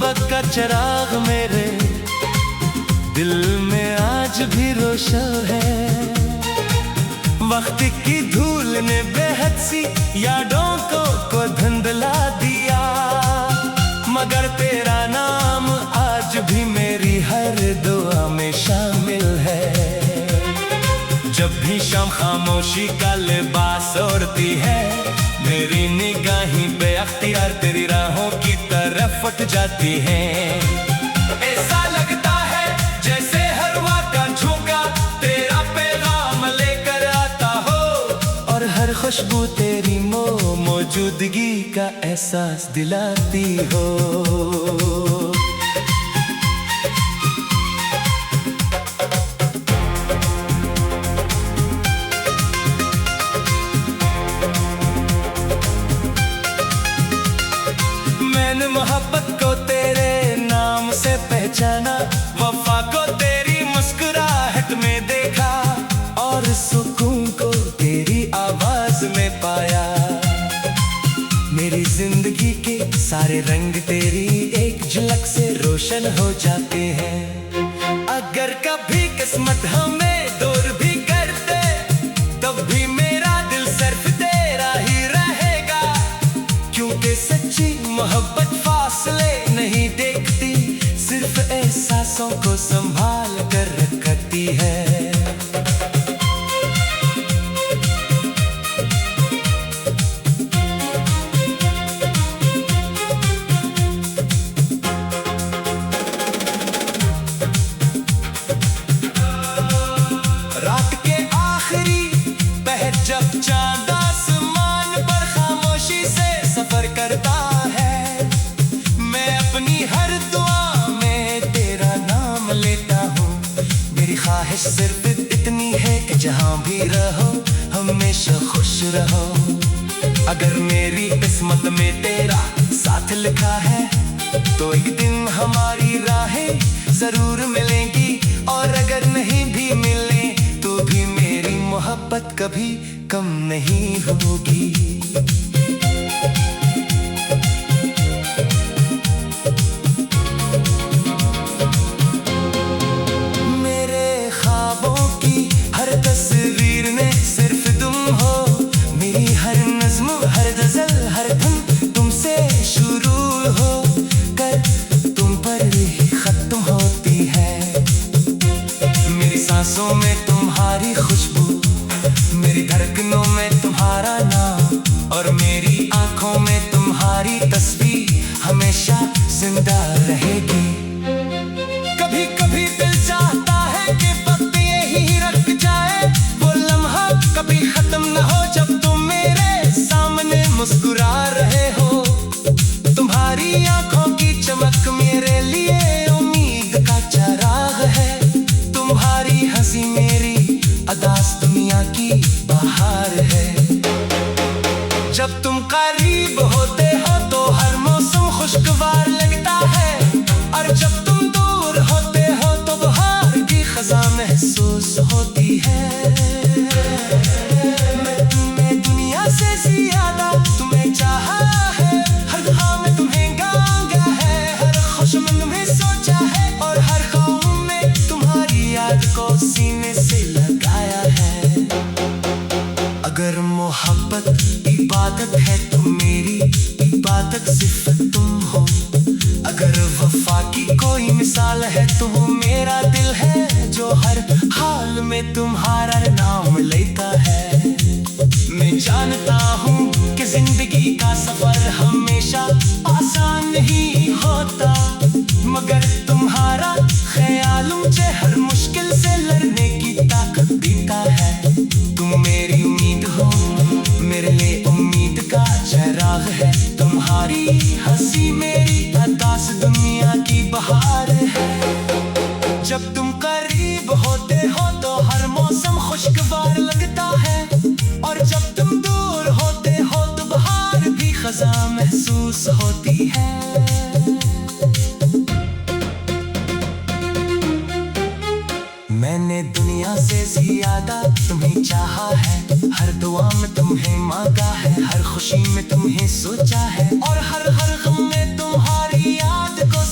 मोहब्बत का चिराग मेरे दिल में आज भी रोशन है। वक्त की धूल ने बेहद सी यादों को धुंधला दिया, मगर तेरा नाम आज भी मेरी हर दुआ में शामिल है। जब भी शाम खामोशी का लिबास ओढ़ती है, मेरी निगाहें बेअख्तियार तेरी राहों की तरफ उठ जाती हैं। ऐसा लगता है जैसे हर वक्त का झोंका तेरा पैगाम लेकर आता हो, और हर खुशबू तेरी मौजूदगी का एहसास दिलाती हो। मैंने मोहब्बत को तेरे नाम से पहचाना, वफा को तेरी मुस्कुराहट में देखा, और सुकून को तेरी आवाज में पाया। मेरी जिंदगी के सारे रंग तेरी एक झलक से रोशन हो जाते हैं। अगर कभी किस्मत हमें दूर भी कर दे, तब भी मेरा दिल सिर्फ तेरा ही रहेगा, क्योंकि सच्ची मोहब्बत फासले नहीं देखती, सिर्फ एहसासों को संभाल कर रखती है। रात के आखिरी पहर जब चांद आसमान पर खामोशी से सफर करता है, मैं अपनी हर दुआ में तेरा नाम लेता हूँ। मेरी ख्वाहिश सिर्फ इतनी है कि जहाँ भी रहो हमेशा खुश रहो। अगर मेरी किस्मत में तेरा साथ लिखा है, तो एक दिन हमारी राहें जरूर मिलेंगी, और अगर नहीं भी मिले तो भी मेरी मोहब्बत कभी कम नहीं होगी। मेरे ख्वाबों की हर तस्वीर में सिर्फ तुम हो, मेरी हर नज़्म हर गज़ल हर धुन तुमसे शुरू हो कर तुम पर ही खत्म होती है। मेरी सांसों में तुम्हारी खुशबू, मेरी धड़कनों में तुम्हारा नाम, और मेरी आंखों में तुम्हारी तस्वीर हमेशा जिंदा रहेगी। कभी कभी दिल चाहता है कि वक्त यही रख जाए, वो लम्हा कभी खत्म न हो जब तुम मेरे सामने मुस्कुरा रहे हो। तुम्हारी आंखों की चमक मेरे लिए उम्मीद का चिराग है, तुम्हारी हंसी मेरी अदास दुनिया की बहार है। जब तुम करीब होते हो तो हर मौसम खुशगवार लगता है, और जब तुम दूर होते हो तो बहार की खज़ां महसूस होती है। मैं तुम्हें दुनिया से ज्यादा तुम्हें चाहा है, हर दुआ में तुम्हें गांगा है, हर खुशमन में सोचा है, और हर ख्वाब में तुम्हारी याद को सीने से लगाया है। अगर मोहब्बत इबादत है तो मेरी इबादत सिर्फ तुम हो। अगर वफा की कोई मिसाल है तो वो मेरा दिल है, जो हर हाल में तुम्हारा नाम लेता है। मैं जानता हूँ कि जिंदगी का सफर हमेशा आसान नहीं होता, मगर तुम्हारा ख्याल मुझे हर मुश्किल से लड़ने की ताकत देता है। तुम मेरी उम्मीद हो, मेरे लिए उम्मीद का चिराग है, तुम्हारी हंसी मेरी अदास दुनिया की बहार है। जब तुम करीब होते हो तो हर मौसम खुशगवार लगता है, और जब तुम दूर होते हो तो बहार भी खज़ां महसूस होती है। मैंने दुनिया से ज्यादा तुम्हें चाहा है, हर दुआ में तुम्हें मांगा है, हर खुशी में तुम्हें सोचा है, और हर गम में तुम्हारी याद को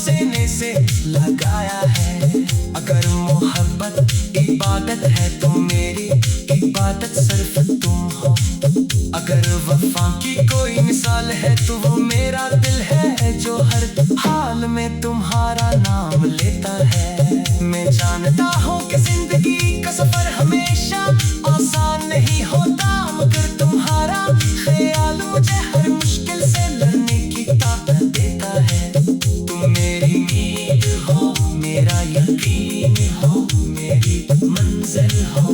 वफा की कोई मिसाल है तो वो मेरा दिल है जो हर हाल में तुम्हारा नाम लेता है। मैं जानता हूँ कि जिंदगी का सफर हमेशा आसान नहीं होता, मगर तुम्हारा ख्याल मुझे हर मुश्किल से लड़ने की ताकत देता है। तुम मेरी नींद हो, मेरा यकीन हो, मेरी मंजिल हो।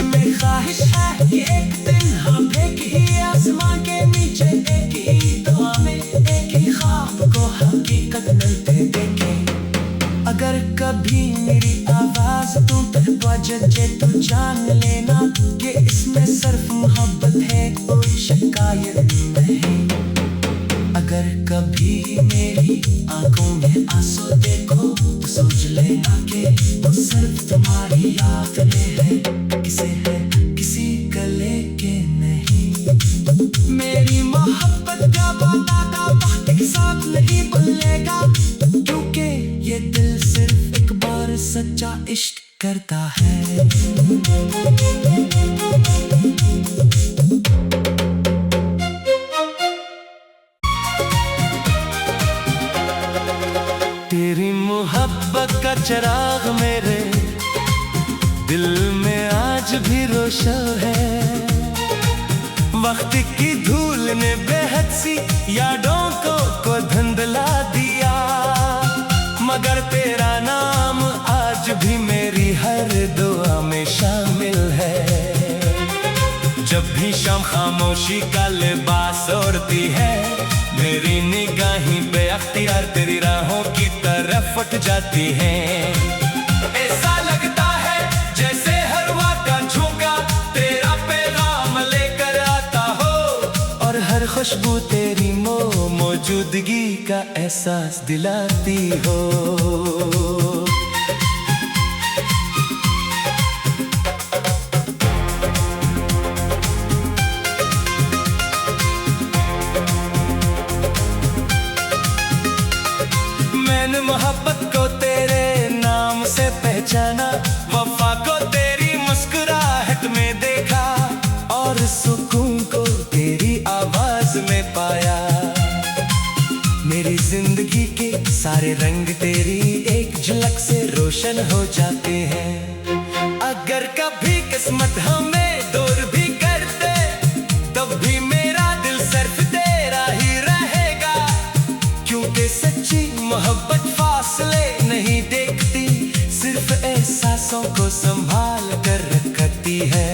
मेरी ख्वाहिश है कि एक दिन हम एक ही आसमान के नीचे एक ही दुआ में एक ही ख्वाब को हकीकत मिलते देखें। अगर कभी मेरी आवाज तुम तक बजे तो जान लेना कि इसमें सिर्फ मोहब्बत है, कोई शिकायत नहीं। अगर कभी मेरी आंखों में आंसू देखो तो सोच लेना कि वो सिर्फ तुम्हारी याद में है, किसी गले के नहीं। मेरी मोहब्बत का वादा वक्त के साथ नहीं भूलेगा, क्योंकि ये दिल सिर्फ एक बार सच्चा इश्क करता है। तेरी मोहब्बत का चिराग मेरे दिल में आज भी रोशन है। वक्त की धूल ने बेहद सी यादों को धुंधला दिया, मगर तेरा नाम आज भी मेरी हर दुआ में शामिल है। जब भी शाम खामोशी का लिबास ओढ़ती है, मेरी निगाहें बेअख्तियार तेरी राहों की तरफ उठ जाती हैं। ऐसा लगता है जैसे हर वक्त का झोंका तेरा पैगाम लेकर आता हो, और हर खुशबू तेरी मौजूदगी का एहसास दिलाती हो। मैंने मोहब्बत को तेरे नाम से पहचाना, वफा को तेरी मुस्कुराहट में देखा, और सुकून को तेरी आवाज में पाया। मेरी जिंदगी के सारे रंग तेरी एक झलक से रोशन हो जाते हैं। अगर कभी किस्मत हमें दूर भी कर दे, तब भी मेरा दिल सिर्फ तेरा ही रहेगा, क्योंकि सच्ची मोहब्बत फासले नहीं देखती, सिर्फ एहसासों को संभाल कर रखती है।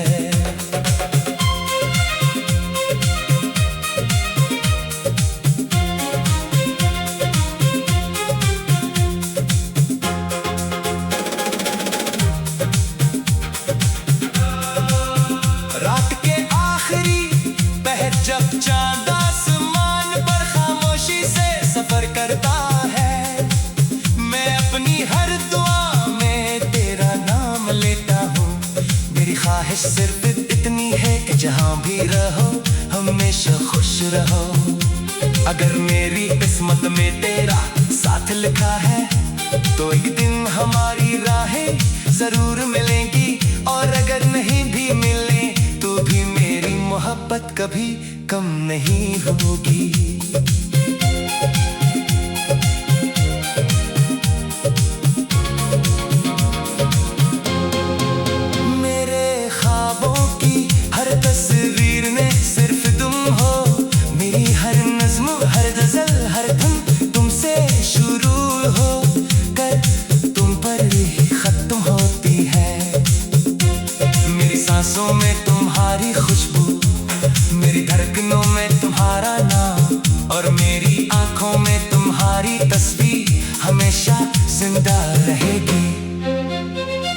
रात के आखिरी पहर जब चांद आसमान पर खामोशी से सफर करता है, मैं अपनी हर दुआ में तेरा नाम लेता हूँ। मेरी ख्वाहिश सिर्फ इतनी है कि जहाँ भी रहो हमेशा खुश रहो। अगर मेरी किस्मत में तेरा साथ लिखा है, तो एक दिन हमारी राहें जरूर मिलेंगी, और अगर नहीं भी मिले तो भी मेरी मोहब्बत कभी कम नहीं होगी। मेरे ख्वाबों की हर तस्वीर में सिर्फ तुम हो, मेरी हर नज़्म हर गज़ल हर धुन तुमसे शुरू हो कर तुम पर ही खत्म होती है। मेरी सांसों में तुम्हारी खुशबू, मेरी धड़कनों में तुम्हारा नाम, और मेरी आंखों में तुम्हारी तस्वीर हमेशा जिंदा रहेगी।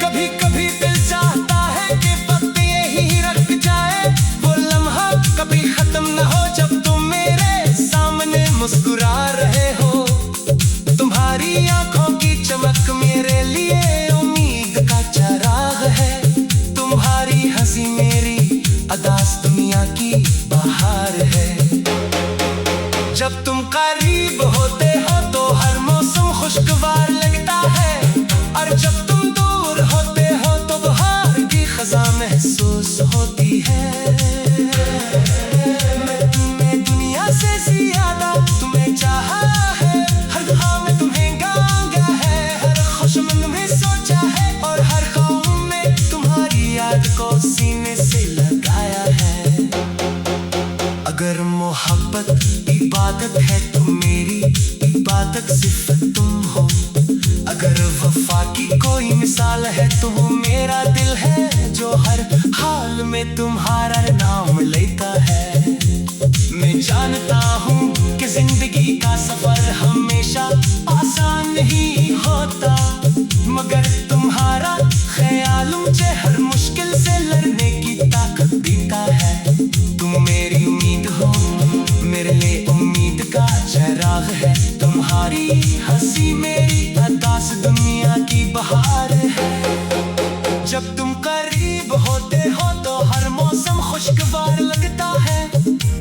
कभी कभी दिल चाहता है कि वक्त यही रख जाए, वो लम्हा कभी खत्म न हो जब तुम मेरे सामने मुस्कुरा रहे हो। तुम्हारी आंखों की चमक मेरे लिए उम्मीद का चराग है, तुम्हारी हंसी मेरी अदास दुनिया की बहार है। जब तुम करीब होते हो तो हर मौसम खुशगवार लगता है, और जब तुम दूर होते हो तो बहार की खज़ां महसूस होती है। अगर मोहब्बत इबादत है तो मेरी इबादत सिर्फ तुम हो। अगर वफा की कोई मिसाल है तो वो मेरा दिल है जो हर हाल में तुम्हारा नाम लेता है। मैं जानता हूँ कि जिंदगी का सफर हमेशा आसान नहीं होता, मगर तुम्हारा ख्याल मुझे हर मुश्किल से लड़ने की ताकत देता है। तुम मेरी उम्मीद हो, मेरे लिए उम्मीद का चराग है। तुम्हारी हंसी मेरी अरदास दुनिया की बहार है। जब तुम करीब होते हो तो हर मौसम खुशगवार लगता है,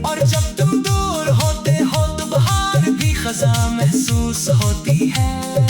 और जब तुम दूर होते हो तो बहार भी खजा महसूस होती है।